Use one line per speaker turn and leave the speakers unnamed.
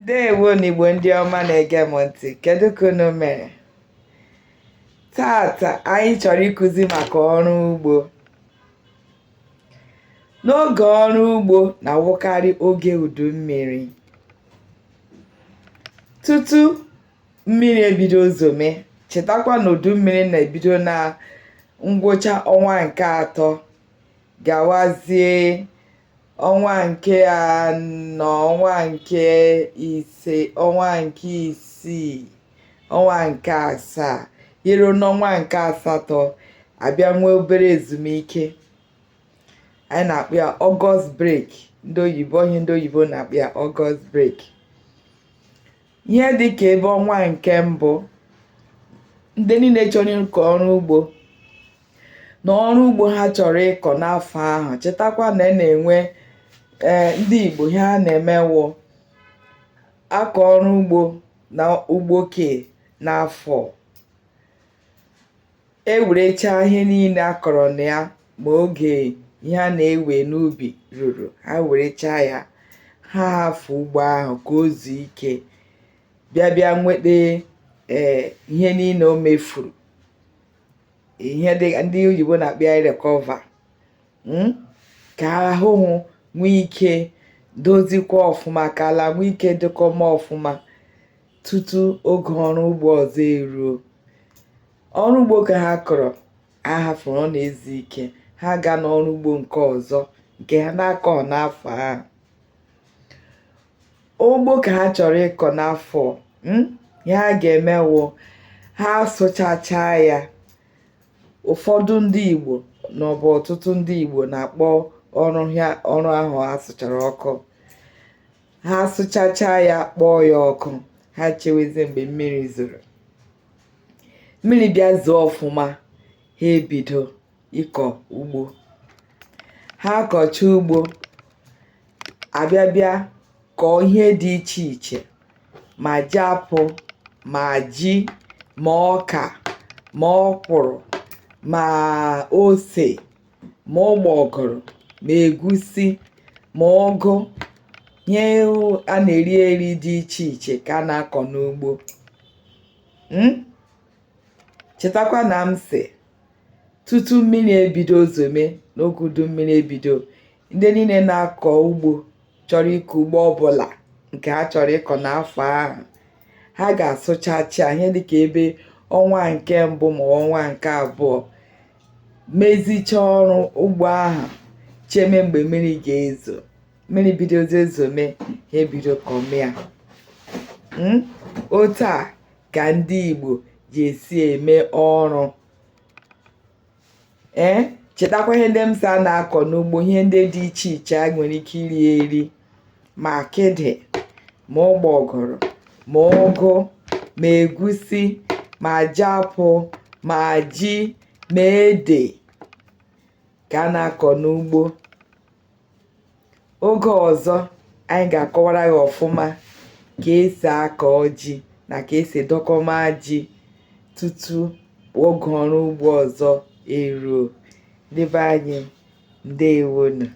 Ndewo n'Igbo ndị ọma na-ege m ntị. Kedu ka unu mere? Tata anyị chọrọ ịkụzi maka ọrụ ugbo. N'oge ọrụ ugbo na-awụkarị oge udu mmiri. Tutu mmiri ebido zome, chetakwa na udu mmiri na-ebido na ngwụcha ọnwa nke atọ gawazie ọnwa nke anọ, ọnwa nke ise, ọnwa nke isii, ọnwa nke asaa, iru n'ọnwa nke asatọ abịa nwee obere ezumike. Anyị na-akpọ ya August break. Ndị oyibo na-akpọ ya August break. Ihe dịka ebe ọnwa nke mbụ, ndị niile chọrọ ịkọ ọrụ ugbo na ọrụ ugbo ha chọrọ ịkọ n'afọ ahụ, chetakwa na na-enwe ndị Igbo ha na-emewo akọ ọrụ ugbo na ugbo n'afọ. Ewerechaa ihe niile akọrọ na ya ma oge ihe a na-ewe n'ubi ruru, ha werechaa ya, ha hafụ ugbo ahụ ka o zuo ike, bịa nweta ihe niile o mefuru, ihe dị ndị oyibo na-akpọ recover, ka ahụhụ nwee ike dozikwa ọfụma, ka ala nwee ike dịkọma ọfụma tutu oge ọrụ ugbo ọzọ eruo. Ọrụ ugbo ka ha kọrọ ahafụrụ ọ na-ezu ike, ha gaa n'ọrụ ugbo nke ọzọ nke ha na-akọ n'afọ ahụ. Ugbo ka ha chọrọ ịkọ n'afọ ya ha ga-emewo ha sụchachaa ya. Ụfọdụ ndị Igbo maọbụ ọtụtụ ndị Igbo na-akpọ ọrụ ahụ ha sụchara ọkụ. Ha sụchachaa ya, kpọọ ya ọkụ, ha chewezie mgbe mmiri zoro. Mmiri bịa zoo ọfụma, ha ebido ịkọ ugbo. Ha kọchaa ugbo, abịa kọọ ihe dị iche iche, ma jiapụ, ma ji, ma ọka, ma ọkwụrụ, ma ose, ma ụgbọgụrụ, ma egusi, ma ụgụ. Ihe a na-eri eri dị iche iche ka a na-akọ n'ugbo. Chetakwa na m sị, tutu mmiri ebido zome, n'oge udu mmiri ebido, ndị niile na-akọ ugbo chọrọ ịkọ ugbo ọbụla nke ha chọrọ ịkọ n'afọ ahụ, ha ga-asụchacha ihe dịka ebe ọnwa nke mbụ ma ọnwa nke abụọ, mezichaa ọrụ ugbo ahụ, cheme mgbe mmiri ga-ezo. Mmiri bidozie ezome, ha ebido kọmịa. Otu a ka ndị Igbo ji esi eme ọrụ. Chetakwa ihe ndị m sị a na-akọ n'ugbo, ihe ndị dị iche iche a nwere ike iri eri, ma akịdị, ma ụgbọgụrụ, ma ụgụ, ma egusi, ma jiapụ, ma ji, ma ede ka a na-akọ n'ugbo. Oge ọzọ anyị ga-akọwara ya ọfụma ka esi akọ ji na ka esi edokọma ji tutu oge ọrụ ugbo ọzọ eruo. Ndị be anyị, ndewonu.